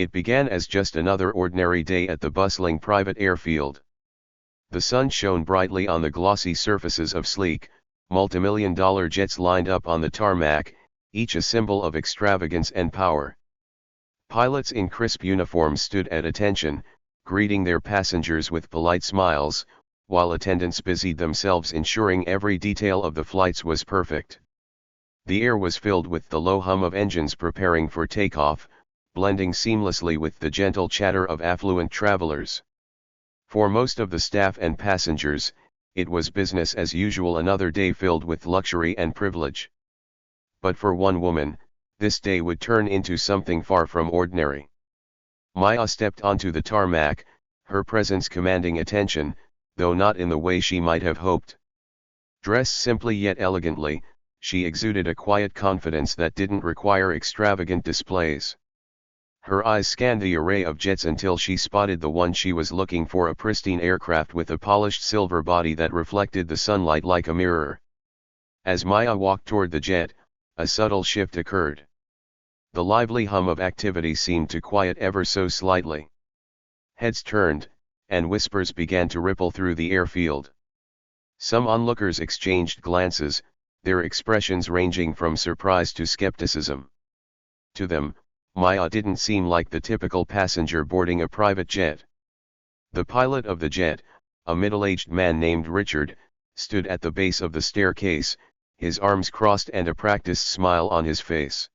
It began as just another ordinary day at the bustling private airfield. The sun shone brightly on the glossy surfaces of sleek, multimillion-dollar jets lined up on the tarmac, each a symbol of extravagance and power. Pilots in crisp uniforms stood at attention, greeting their passengers with polite smiles, while attendants busied themselves ensuring every detail of the flights was perfect. The air was filled with the low hum of engines preparing for takeoff, blending seamlessly with the gentle chatter of affluent travelers. For most of the staff and passengers, it was business as usual, another day filled with luxury and privilege. But for one woman, this day would turn into something far from ordinary. Maya stepped onto the tarmac, her presence commanding attention, though not in the way she might have hoped. Dressed simply yet elegantly, she exuded a quiet confidence that didn't require extravagant displays. Her eyes scanned the array of jets until she spotted the one she was looking for, a pristine aircraft with a polished silver body that reflected the sunlight like a mirror. As Maya walked toward the jet, a subtle shift occurred. The lively hum of activity seemed to quiet ever so slightly. Heads turned, and whispers began to ripple through the airfield. Some onlookers exchanged glances, their expressions ranging from surprise to skepticism. To them, Maya didn't seem like the typical passenger boarding a private jet. The pilot of the jet, a middle-aged man named Richard, stood at the base of the staircase, his arms crossed and a practiced smile on his face.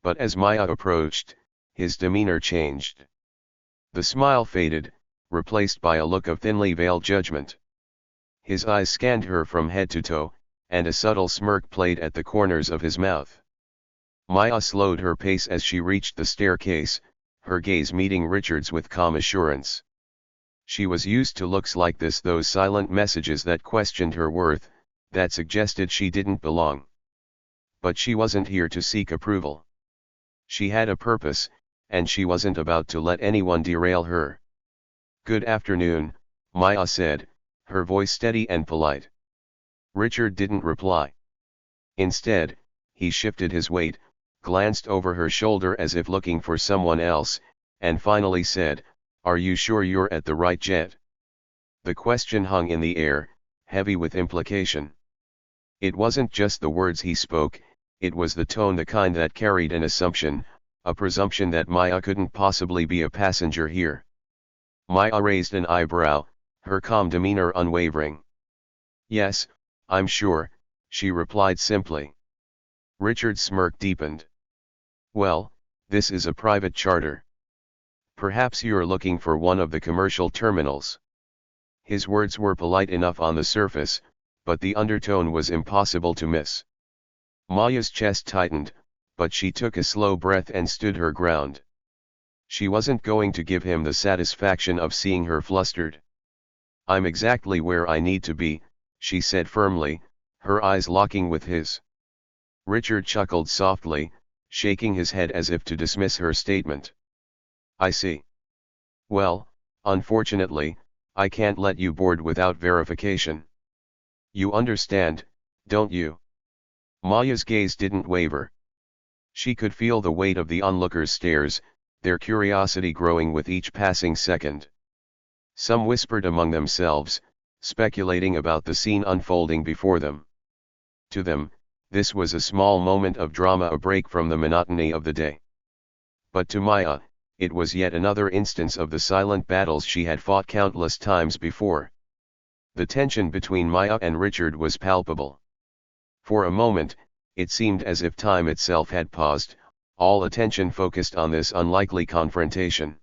But as Maya approached, his demeanor changed. The smile faded, replaced by a look of thinly veiled judgment. His eyes scanned her from head to toe, and a subtle smirk played at the corners of his mouth. Maya slowed her pace as she reached the staircase, her gaze meeting Richard's with calm assurance. She was used to looks like this, those silent messages that questioned her worth, that suggested she didn't belong. But she wasn't here to seek approval. She had a purpose, and she wasn't about to let anyone derail her. "Good afternoon," Maya said, her voice steady and polite. Richard didn't reply. Instead, he shifted his weight, glanced over her shoulder as if looking for someone else, and finally said, "Are you sure you're at the right jet?" The question hung in the air, heavy with implication. It wasn't just the words he spoke, it was the tone, the kind that carried an assumption, a presumption that Maya couldn't possibly be a passenger here. Maya raised an eyebrow, her calm demeanor unwavering. "Yes, I'm sure," she replied simply. Richard's smirk deepened. "Well, this is a private charter. Perhaps you're looking for one of the commercial terminals." His words were polite enough on the surface, but the undertone was impossible to miss. Maya's chest tightened, but she took a slow breath and stood her ground. She wasn't going to give him the satisfaction of seeing her flustered. "I'm exactly where I need to be," she said firmly, her eyes locking with his. Richard chuckled softly, shaking his head as if to dismiss her statement. "I see. Well, unfortunately, I can't let you board without verification. You understand, don't you?" Maya's gaze didn't waver. She could feel the weight of the onlookers' stares, their curiosity growing with each passing second. Some whispered among themselves, speculating about the scene unfolding before them. To them, this was a small moment of drama, a break from the monotony of the day. But to Maya, it was yet another instance of the silent battles she had fought countless times before. The tension between Maya and Richard was palpable. For a moment, it seemed as if time itself had paused, all attention focused on this unlikely confrontation.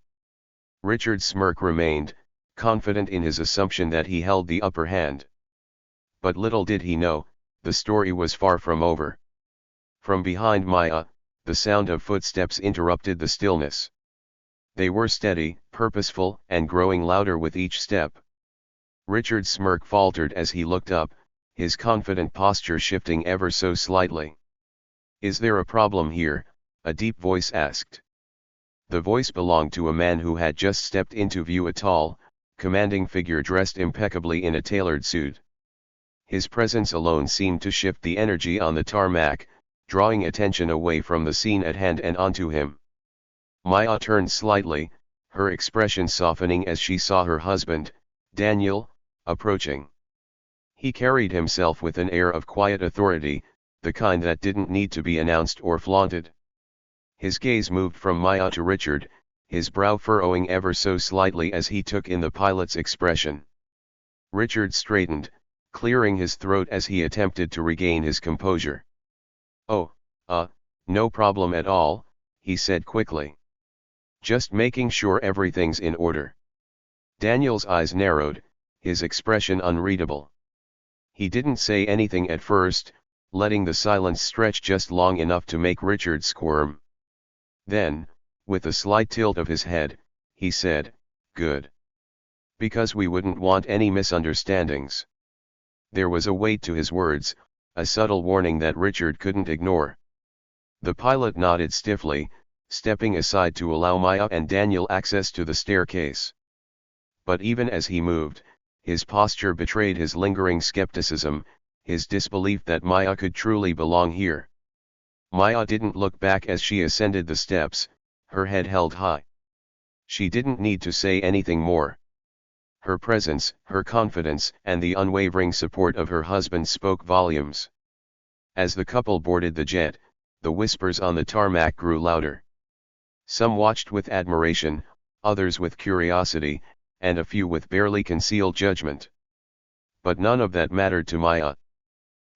Richard's smirk remained, confident in his assumption that he held the upper hand. But little did he know, the story was far from over. From behind Maya, the sound of footsteps interrupted the stillness. They were steady, purposeful, and growing louder with each step. Richard's smirk faltered as he looked up, his confident posture shifting ever so slightly. "Is there a problem here?" a deep voice asked. The voice belonged to a man who had just stepped into view, a tall, commanding figure dressed impeccably in a tailored suit. His presence alone seemed to shift the energy on the tarmac, drawing attention away from the scene at hand and onto him. Maya turned slightly, her expression softening as she saw her husband, Daniel, approaching. He carried himself with an air of quiet authority, the kind that didn't need to be announced or flaunted. His gaze moved from Maya to Richard, his brow furrowing ever so slightly as he took in the pilot's expression. Richard straightened, clearing his throat as he attempted to regain his composure. "Oh, no problem at all," he said quickly. "Just making sure everything's in order." Daniel's eyes narrowed, his expression unreadable. He didn't say anything at first, letting the silence stretch just long enough to make Richard squirm. Then, with a slight tilt of his head, he said, "Good. Because we wouldn't want any misunderstandings." There was a weight to his words, a subtle warning that Richard couldn't ignore. The pilot nodded stiffly, stepping aside to allow Maya and Daniel access to the staircase. But even as he moved, his posture betrayed his lingering skepticism, his disbelief that Maya could truly belong here. Maya didn't look back as she ascended the steps, her head held high. She didn't need to say anything more. Her presence, her confidence, and the unwavering support of her husband spoke volumes. As the couple boarded the jet, the whispers on the tarmac grew louder. Some watched with admiration, others with curiosity, and a few with barely concealed judgment. But none of that mattered to Maya.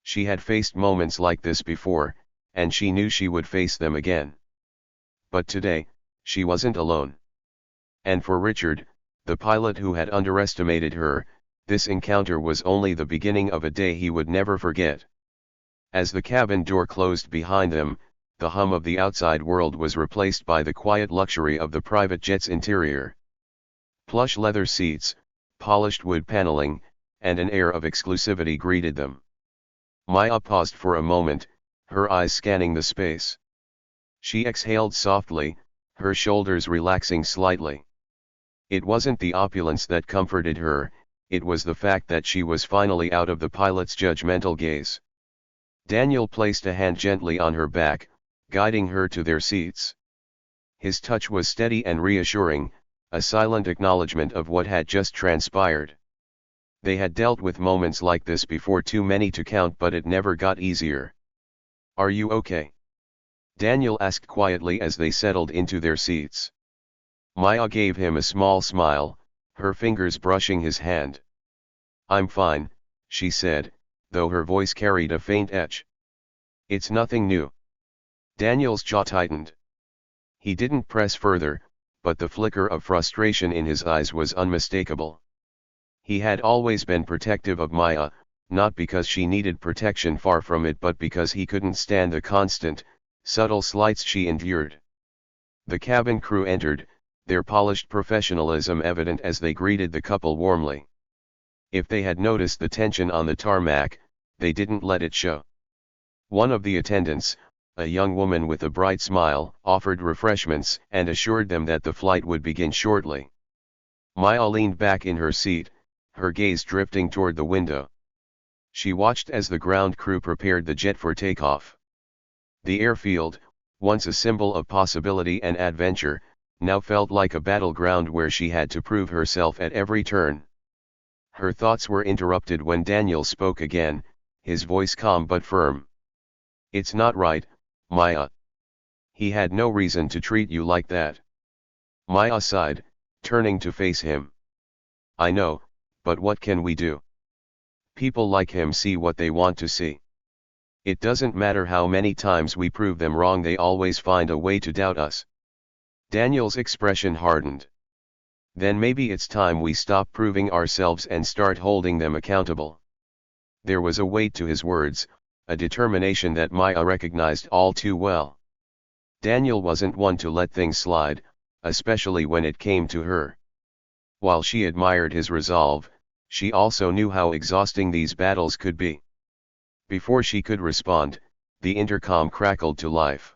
She had faced moments like this before, and she knew she would face them again. But today, she wasn't alone. And for Richard, the pilot who had underestimated her, this encounter was only the beginning of a day he would never forget. As the cabin door closed behind them, the hum of the outside world was replaced by the quiet luxury of the private jet's interior. Plush leather seats, polished wood paneling, and an air of exclusivity greeted them. Maya paused for a moment, her eyes scanning the space. She exhaled softly, her shoulders relaxing slightly. It wasn't the opulence that comforted her, it was the fact that she was finally out of the pilot's judgmental gaze. Daniel placed a hand gently on her back, guiding her to their seats. His touch was steady and reassuring, a silent acknowledgement of what had just transpired. They had dealt with moments like this before, too many to count, but it never got easier. "Are you okay?" Daniel asked quietly as they settled into their seats. Maya gave him a small smile, her fingers brushing his hand. "I'm fine," she said, though her voice carried a faint etch. "It's nothing new." Daniel's jaw tightened. He didn't press further, but the flicker of frustration in his eyes was unmistakable. He had always been protective of Maya, not because she needed protection, far from it, but because he couldn't stand the constant, subtle slights she endured. The cabin crew entered, their polished professionalism evident as they greeted the couple warmly. If they had noticed the tension on the tarmac, they didn't let it show. One of the attendants, a young woman with a bright smile, offered refreshments and assured them that the flight would begin shortly. Maya leaned back in her seat, her gaze drifting toward the window. She watched as the ground crew prepared the jet for takeoff. The airfield, once a symbol of possibility and adventure, now felt like a battleground where she had to prove herself at every turn. Her thoughts were interrupted when Daniel spoke again, his voice calm but firm. "It's not right, Maya. He had no reason to treat you like that." Maya sighed, turning to face him. "I know, but what can we do? People like him see what they want to see. It doesn't matter how many times we prove them wrong, they always find a way to doubt us." Daniel's expression hardened. "Then maybe it's time we stop proving ourselves and start holding them accountable." There was a weight to his words, a determination that Maya recognized all too well. Daniel wasn't one to let things slide, especially when it came to her. While she admired his resolve, she also knew how exhausting these battles could be. Before she could respond, the intercom crackled to life.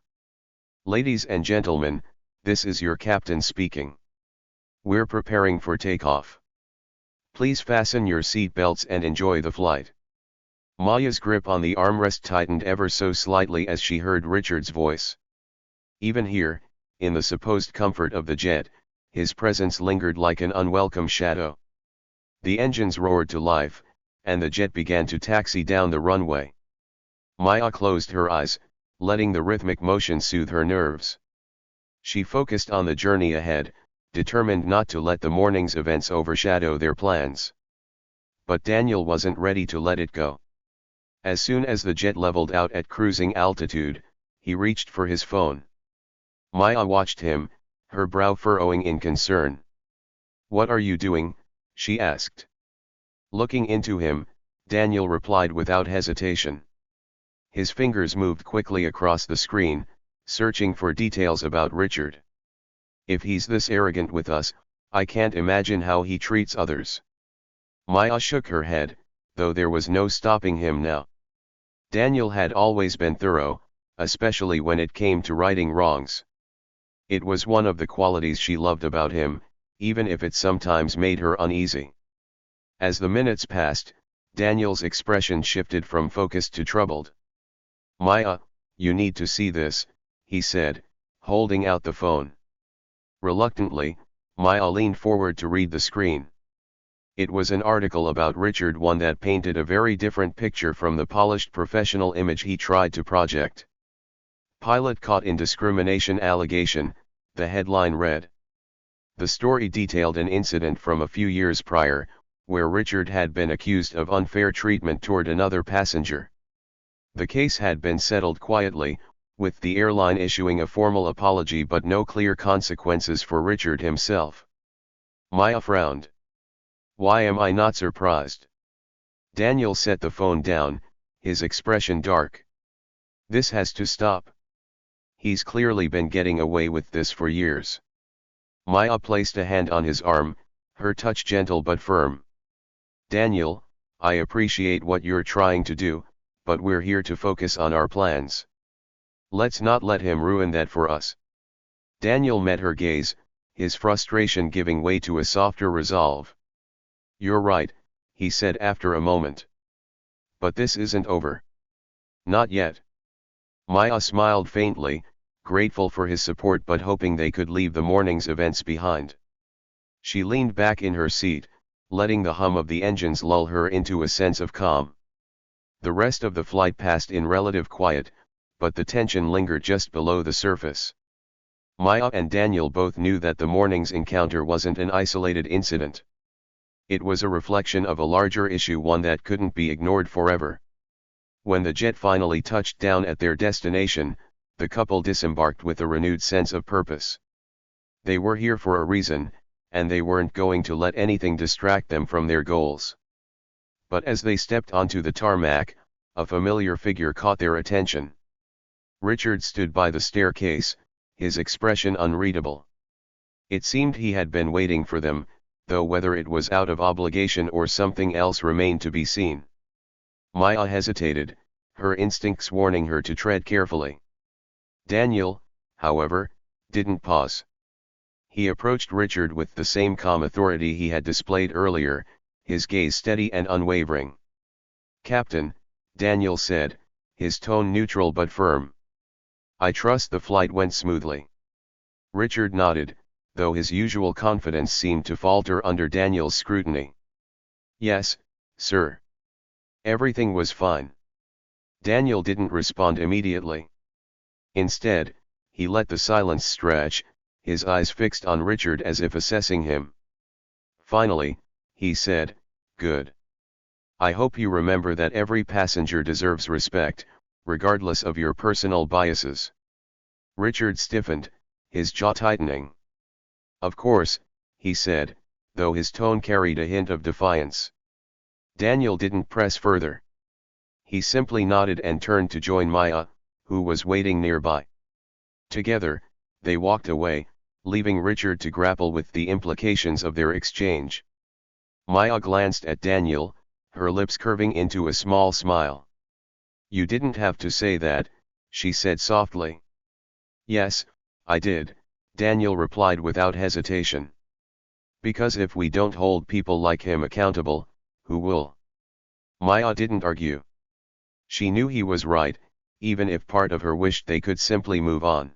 "Ladies and gentlemen, this is your captain speaking. We're preparing for takeoff. Please fasten your seat belts and enjoy the flight." Maya's grip on the armrest tightened ever so slightly as she heard Richard's voice. Even here, in the supposed comfort of the jet, his presence lingered like an unwelcome shadow. The engines roared to life, and the jet began to taxi down the runway. Maya closed her eyes, letting the rhythmic motion soothe her nerves. She focused on the journey ahead, determined not to let the morning's events overshadow their plans. But Daniel wasn't ready to let it go. As soon as the jet leveled out at cruising altitude, he reached for his phone. Maya watched him, her brow furrowing in concern. "What are you doing?" she asked. Looking into him, Daniel replied without hesitation. His fingers moved quickly across the screen, searching for details about Richard. "If he's this arrogant with us, I can't imagine how he treats others." Maya shook her head, though there was no stopping him now. Daniel had always been thorough, especially when it came to righting wrongs. It was one of the qualities she loved about him, even if it sometimes made her uneasy. As the minutes passed, Daniel's expression shifted from focused to troubled. "Maya, you need to see this," he said, holding out the phone. Reluctantly, Maya leaned forward to read the screen. It was an article about Richard, one that painted a very different picture from the polished professional image he tried to project. "Pilot caught in discrimination allegation," the headline read. The story detailed an incident from a few years prior, where Richard had been accused of unfair treatment toward another passenger. The case had been settled quietly, with the airline issuing a formal apology but no clear consequences for Richard himself. Maya frowned. "Why am I not surprised?" Daniel set the phone down, his expression dark. "This has to stop. He's clearly been getting away with this for years." Maya placed a hand on his arm, her touch gentle but firm. "Daniel, I appreciate what you're trying to do, but we're here to focus on our plans. Let's not let him ruin that for us." Daniel met her gaze, his frustration giving way to a softer resolve. "You're right," he said after a moment. "But this isn't over." "Not yet." Maya smiled faintly, grateful for his support but hoping they could leave the morning's events behind. She leaned back in her seat, letting the hum of the engines lull her into a sense of calm. The rest of the flight passed in relative quiet, but the tension lingered just below the surface. Maya and Daniel both knew that the morning's encounter wasn't an isolated incident. It was a reflection of a larger issue, one that couldn't be ignored forever. When the jet finally touched down at their destination, the couple disembarked with a renewed sense of purpose. They were here for a reason, and they weren't going to let anything distract them from their goals. But as they stepped onto the tarmac, a familiar figure caught their attention. Richard stood by the staircase, his expression unreadable. It seemed he had been waiting for them, though whether it was out of obligation or something else remained to be seen. Maya hesitated, her instincts warning her to tread carefully. Daniel, however, didn't pause. He approached Richard with the same calm authority he had displayed earlier, his gaze steady and unwavering. "Captain," Daniel said, his tone neutral but firm. "I trust the flight went smoothly." Richard nodded, though his usual confidence seemed to falter under Daniel's scrutiny. "Yes, sir. Everything was fine." Daniel didn't respond immediately. Instead, he let the silence stretch, his eyes fixed on Richard as if assessing him. Finally, he said, "Good. I hope you remember that every passenger deserves respect, regardless of your personal biases." Richard stiffened, his jaw tightening. "Of course," he said, though his tone carried a hint of defiance. Daniel didn't press further. He simply nodded and turned to join Maya, who was waiting nearby. Together, they walked away, leaving Richard to grapple with the implications of their exchange. Maya glanced at Daniel, her lips curving into a small smile. "You didn't have to say that," she said softly. "Yes, I did," Daniel replied without hesitation. "Because if we don't hold people like him accountable, who will?" Maya didn't argue. She knew he was right, even if part of her wished they could simply move on.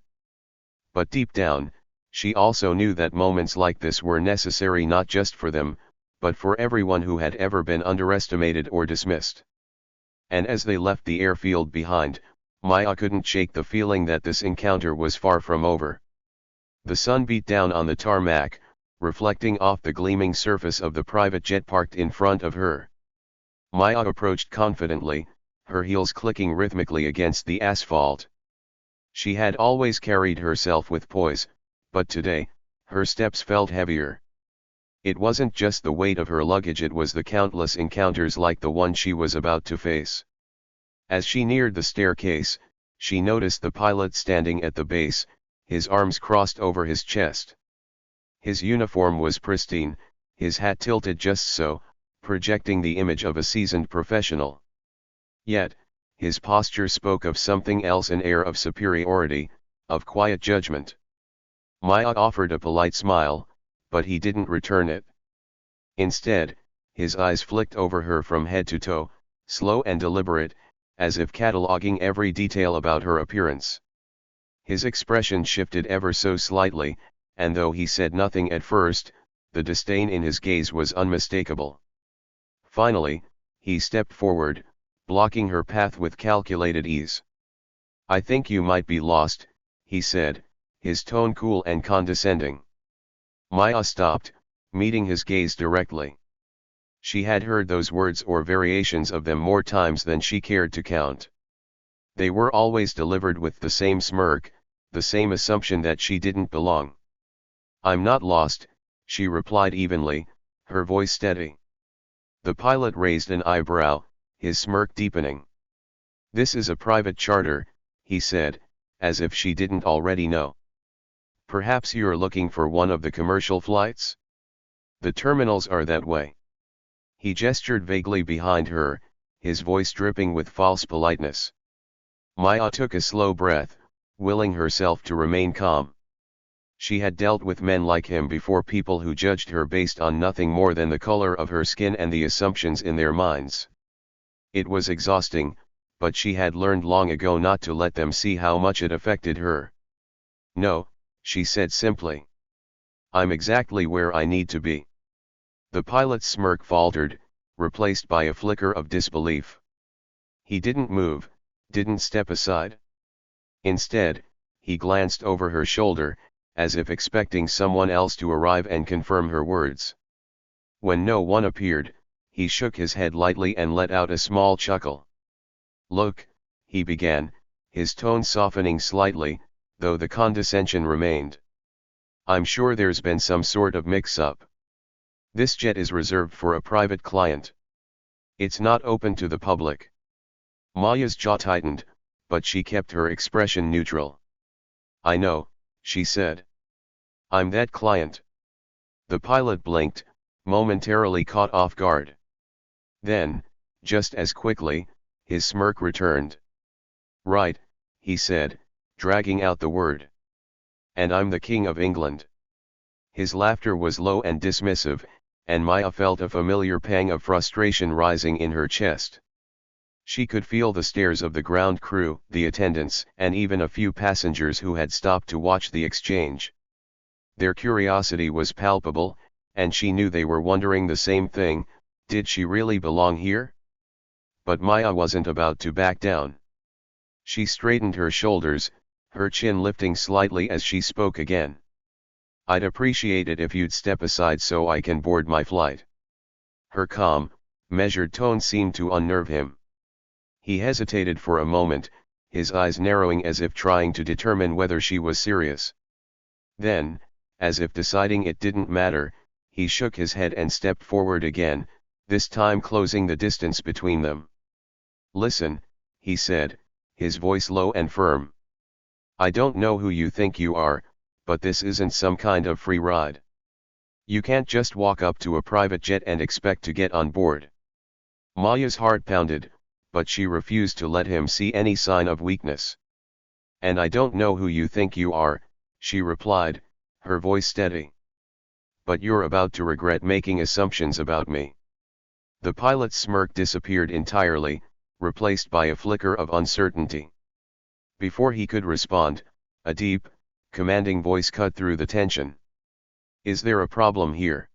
But deep down, she also knew that moments like this were necessary not just for them, but for everyone who had ever been underestimated or dismissed. And as they left the airfield behind, Maya couldn't shake the feeling that this encounter was far from over. The sun beat down on the tarmac, reflecting off the gleaming surface of the private jet parked in front of her. Maya approached confidently, her heels clicking rhythmically against the asphalt. She had always carried herself with poise, but today, her steps felt heavier. It wasn't just the weight of her luggage, it was the countless encounters like the one she was about to face. As she neared the staircase, she noticed the pilot standing at the base, his arms crossed over his chest. His uniform was pristine, his hat tilted just so, projecting the image of a seasoned professional. Yet, his posture spoke of something else, an air of superiority, of quiet judgment. Maya offered a polite smile, but he didn't return it. Instead, his eyes flicked over her from head to toe, slow and deliberate, as if cataloging every detail about her appearance. His expression shifted ever so slightly, and though he said nothing at first, the disdain in his gaze was unmistakable. Finally, he stepped forward, blocking her path with calculated ease. "I think you might be lost," he said, his tone cool and condescending. Maya stopped, meeting his gaze directly. She had heard those words or variations of them more times than she cared to count. They were always delivered with the same smirk, the same assumption that she didn't belong. "I'm not lost," she replied evenly, her voice steady. The pilot raised an eyebrow, his smirk deepening. "This is a private charter," he said, as if she didn't already know. "Perhaps you're looking for one of the commercial flights? The terminals are that way." He gestured vaguely behind her, his voice dripping with false politeness. Maya took a slow breath, willing herself to remain calm. She had dealt with men like him before, people who judged her based on nothing more than the color of her skin and the assumptions in their minds. It was exhausting, but she had learned long ago not to let them see how much it affected her. "No," she said simply. "I'm exactly where I need to be." The pilot's smirk faltered, replaced by a flicker of disbelief. He didn't move, didn't step aside. Instead, he glanced over her shoulder, as if expecting someone else to arrive and confirm her words. When no one appeared, he shook his head lightly and let out a small chuckle. "Look," he began, his tone softening slightly, though the condescension remained. "I'm sure there's been some sort of mix-up. This jet is reserved for a private client. It's not open to the public." Maya's jaw tightened, but she kept her expression neutral. "I know," she said. "I'm that client." The pilot blinked, momentarily caught off guard. Then, just as quickly, his smirk returned. "Right," he said, dragging out the word. "And I'm the King of England." His laughter was low and dismissive, and Maya felt a familiar pang of frustration rising in her chest. She could feel the stares of the ground crew, the attendants, and even a few passengers who had stopped to watch the exchange. Their curiosity was palpable, and she knew they were wondering the same thing: did she really belong here? But Maya wasn't about to back down. She straightened her shoulders, her chin lifting slightly as she spoke again. "I'd appreciate it if you'd step aside so I can board my flight." Her calm, measured tone seemed to unnerve him. He hesitated for a moment, his eyes narrowing as if trying to determine whether she was serious. Then, as if deciding it didn't matter, he shook his head and stepped forward again, this time closing the distance between them. "Listen," he said, his voice low and firm. "I don't know who you think you are, but this isn't some kind of free ride. You can't just walk up to a private jet and expect to get on board." Maya's heart pounded, but she refused to let him see any sign of weakness. "And I don't know who you think you are," she replied, her voice steady. "But you're about to regret making assumptions about me." The pilot's smirk disappeared entirely, replaced by a flicker of uncertainty. Before he could respond, a deep, commanding voice cut through the tension. Is there a problem here?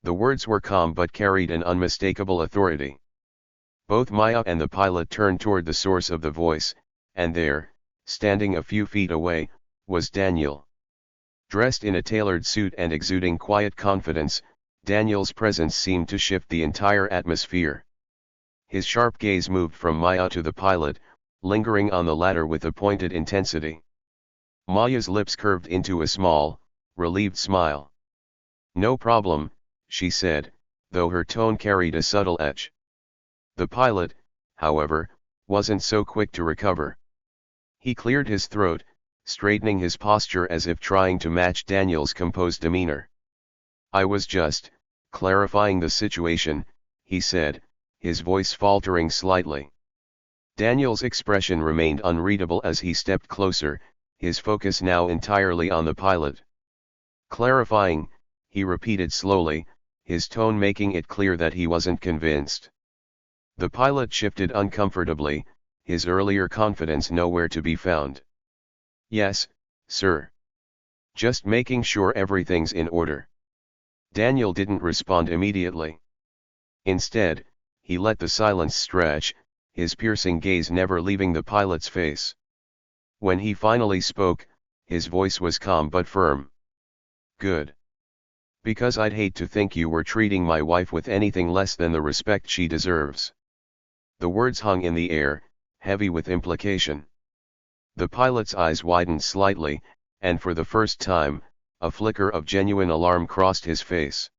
The words were calm but carried an unmistakable authority. Both Maya and the pilot turned toward the source of the voice, and there, standing a few feet away, was Daniel. Dressed in a tailored suit and exuding quiet confidence, Daniel's presence seemed to shift the entire atmosphere. His sharp gaze moved from Maya to the pilot, lingering on the latter with a pointed intensity. Maya's lips curved into a small, relieved smile. "No problem," she said, though her tone carried a subtle edge. The pilot, however, wasn't so quick to recover. He cleared his throat, straightening his posture as if trying to match Daniel's composed demeanor. "I was just clarifying the situation," he said, his voice faltering slightly. Daniel's expression remained unreadable as he stepped closer, his focus now entirely on the pilot. "Clarifying," he repeated slowly, his tone making it clear that he wasn't convinced. The pilot shifted uncomfortably, his earlier confidence nowhere to be found. "Yes, sir. Just making sure everything's in order." Daniel didn't respond immediately. Instead, he let the silence stretch, his piercing gaze never leaving the pilot's face. When he finally spoke, his voice was calm but firm. "Good. Because I'd hate to think you were treating my wife with anything less than the respect she deserves." The words hung in the air, heavy with implication. The pilot's eyes widened slightly, and for the first time, a flicker of genuine alarm crossed his face.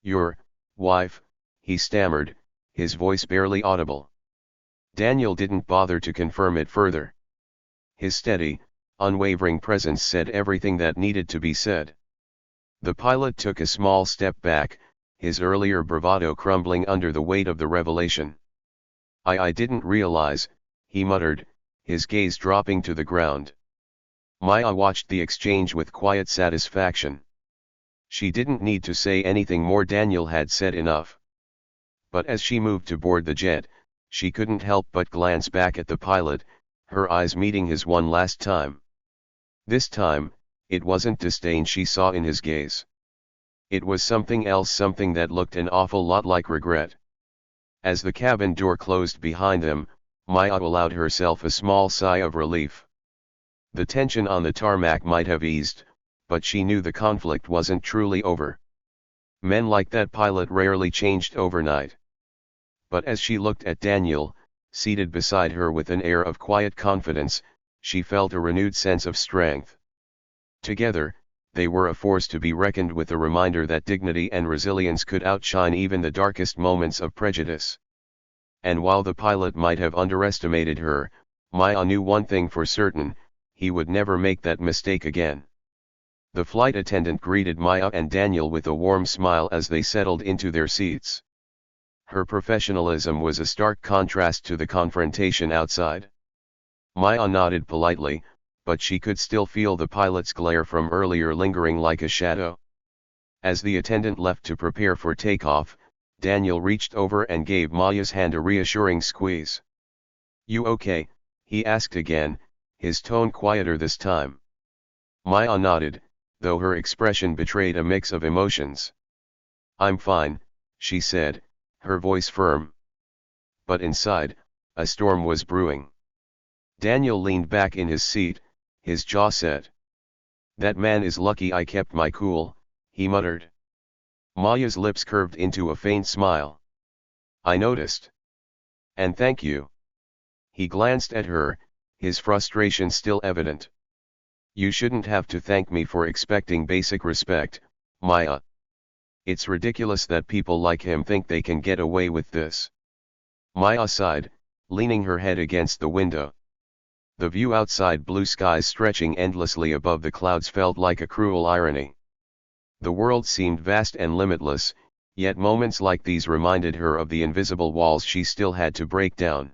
"Your wife," he stammered, his voice barely audible. Daniel didn't bother to confirm it further. His steady, unwavering presence said everything that needed to be said. The pilot took a small step back, his earlier bravado crumbling under the weight of the revelation. I didn't realize," he muttered, his gaze dropping to the ground. Maya watched the exchange with quiet satisfaction. She didn't need to say anything more. Daniel had said enough. But as she moved to board the jet, she couldn't help but glance back at the pilot, her eyes meeting his one last time. This time, it wasn't disdain she saw in his gaze. It was something else, something that looked an awful lot like regret. As the cabin door closed behind them, Maya allowed herself a small sigh of relief. The tension on the tarmac might have eased, but she knew the conflict wasn't truly over. Men like that pilot rarely changed overnight. But as she looked at Daniel, seated beside her with an air of quiet confidence, she felt a renewed sense of strength. Together, they were a force to be reckoned with, a reminder that dignity and resilience could outshine even the darkest moments of prejudice. And while the pilot might have underestimated her, Maya knew one thing for certain: he would never make that mistake again. The flight attendant greeted Maya and Daniel with a warm smile as they settled into their seats. Her professionalism was a stark contrast to the confrontation outside. Maya nodded politely, but she could still feel the pilot's glare from earlier lingering like a shadow. As the attendant left to prepare for takeoff, Daniel reached over and gave Maya's hand a reassuring squeeze. "You okay?" he asked again, his tone quieter this time. Maya nodded, though her expression betrayed a mix of emotions. "I'm fine," she said, her voice firm. But inside, a storm was brewing. Daniel leaned back in his seat, his jaw set. "That man is lucky I kept my cool," he muttered. Maya's lips curved into a faint smile. "I noticed. And thank you." He glanced at her, his frustration still evident. "You shouldn't have to thank me for expecting basic respect, Maya. It's ridiculous that people like him think they can get away with this." Maya sighed, leaning her head against the window. The view outside, blue skies stretching endlessly above the clouds, felt like a cruel irony. The world seemed vast and limitless, yet moments like these reminded her of the invisible walls she still had to break down.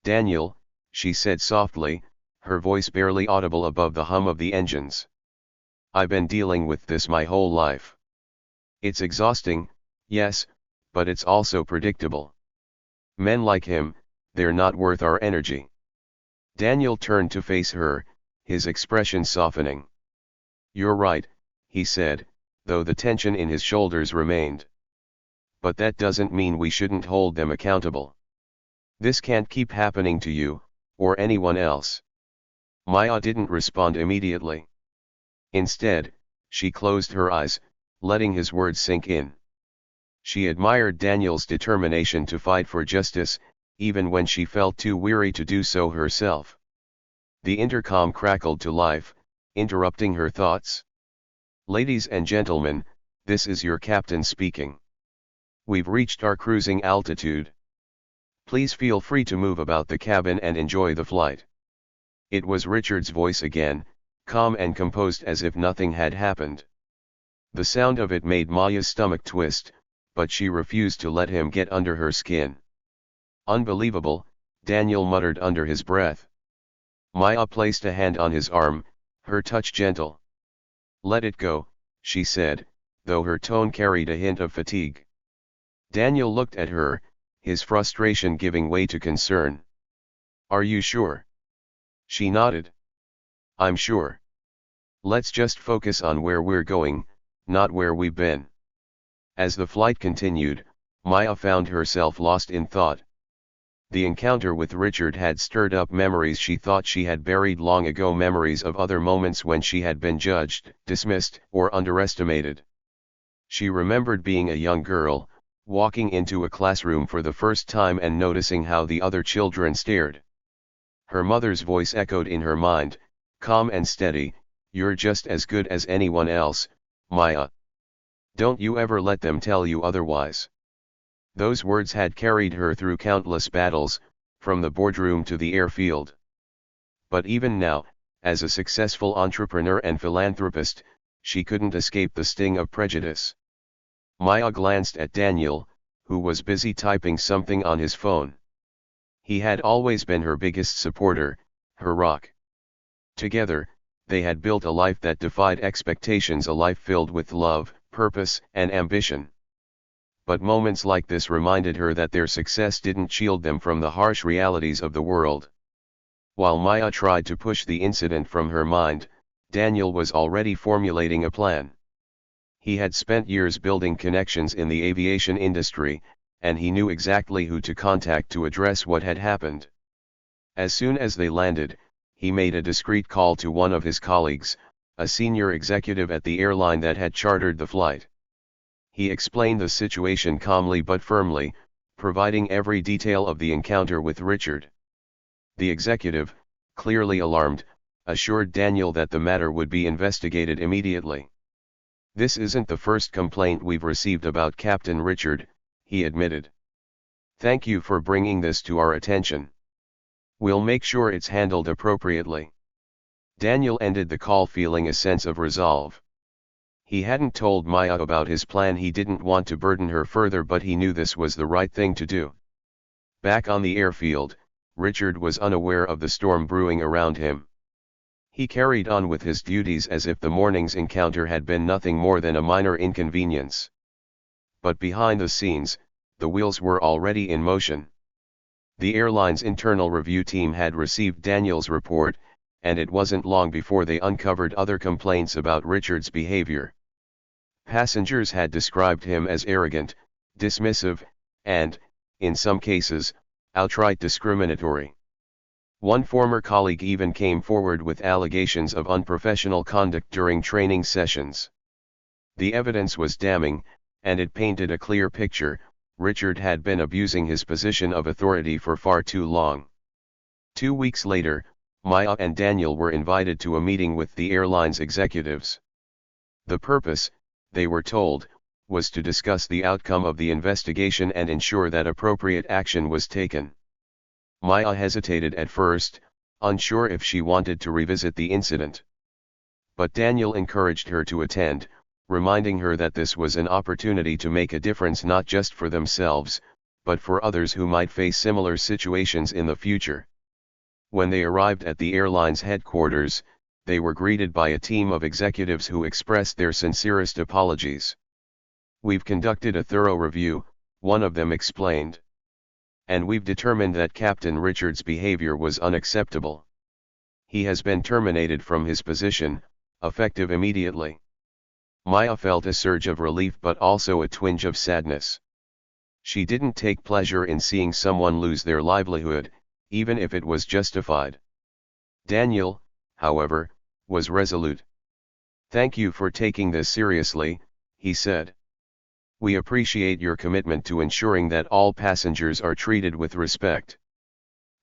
"Daniel," she said softly, her voice barely audible above the hum of the engines. "I've been dealing with this my whole life. It's exhausting, yes, but it's also predictable. Men like him, they're not worth our energy." Daniel turned to face her, his expression softening. "You're right," he said, though the tension in his shoulders remained. "But that doesn't mean we shouldn't hold them accountable. This can't keep happening to you, or anyone else." Maya didn't respond immediately. Instead, she closed her eyes, letting his words sink in. She admired Daniel's determination to fight for justice, even when she felt too weary to do so herself. The intercom crackled to life, interrupting her thoughts. "Ladies and gentlemen, this is your captain speaking. We've reached our cruising altitude. Please feel free to move about the cabin and enjoy the flight." It was Richard's voice again, calm and composed as if nothing had happened. The sound of it made Maya's stomach twist, but she refused to let him get under her skin. "Unbelievable," Daniel muttered under his breath. Maya placed a hand on his arm, her touch gentle. "Let it go," she said, though her tone carried a hint of fatigue. Daniel looked at her, his frustration giving way to concern. "Are you sure?" She nodded. "I'm sure. Let's just focus on where we're going, not where we've been." As the flight continued, Maya found herself lost in thought. The encounter with Richard had stirred up memories she thought she had buried long ago, memories of other moments when she had been judged, dismissed, or underestimated. She remembered being a young girl, walking into a classroom for the first time and noticing how the other children stared. Her mother's voice echoed in her mind, calm and steady, "You're just as good as anyone else, Maya. Don't you ever let them tell you otherwise." Those words had carried her through countless battles, from the boardroom to the airfield. But even now, as a successful entrepreneur and philanthropist, she couldn't escape the sting of prejudice. Maya glanced at Daniel, who was busy typing something on his phone. He had always been her biggest supporter, her rock. Together, they had built a life that defied expectations, a life filled with love, purpose, and ambition. But moments like this reminded her that their success didn't shield them from the harsh realities of the world. While Maya tried to push the incident from her mind, Daniel was already formulating a plan. He had spent years building connections in the aviation industry, and he knew exactly who to contact to address what had happened. As soon as they landed, he made a discreet call to one of his colleagues, a senior executive at the airline that had chartered the flight. He explained the situation calmly but firmly, providing every detail of the encounter with Richard. The executive, clearly alarmed, assured Daniel that the matter would be investigated immediately. "This isn't the first complaint we've received about Captain Richard," he admitted. "Thank you for bringing this to our attention. We'll make sure it's handled appropriately." Daniel ended the call feeling a sense of resolve. He hadn't told Maya about his plan. He didn't want to burden her further, but he knew this was the right thing to do. Back on the airfield, Richard was unaware of the storm brewing around him. He carried on with his duties as if the morning's encounter had been nothing more than a minor inconvenience. But behind the scenes, the wheels were already in motion. The airline's internal review team had received Daniel's report, and it wasn't long before they uncovered other complaints about Richard's behavior. Passengers had described him as arrogant, dismissive, and, in some cases, outright discriminatory. One former colleague even came forward with allegations of unprofessional conduct during training sessions. The evidence was damning, and it painted a clear picture: Richard had been abusing his position of authority for far too long. 2 weeks later, Maya and Daniel were invited to a meeting with the airline's executives. The purpose, they were told, was to discuss the outcome of the investigation and ensure that appropriate action was taken. Maya hesitated at first, unsure if she wanted to revisit the incident. But Daniel encouraged her to attend, reminding her that this was an opportunity to make a difference not just for themselves, but for others who might face similar situations in the future. When they arrived at the airline's headquarters, they were greeted by a team of executives who expressed their sincerest apologies. "We've conducted a thorough review," one of them explained. "And we've determined that Captain Richard's behavior was unacceptable. he has been terminated from his position, effective immediately. Maya felt a surge of relief but also a twinge of sadness. She didn't take pleasure in seeing someone lose their livelihood, even if it was justified. Daniel, however, was resolute. "Thank you for taking this seriously," he said. "We appreciate your commitment to ensuring that all passengers are treated with respect."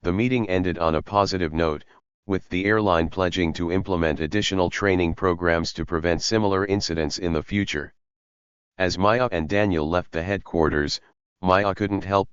The meeting ended on a positive note, with the airline pledging to implement additional training programs to prevent similar incidents in the future. As Maya and Daniel left the headquarters, Maya couldn't help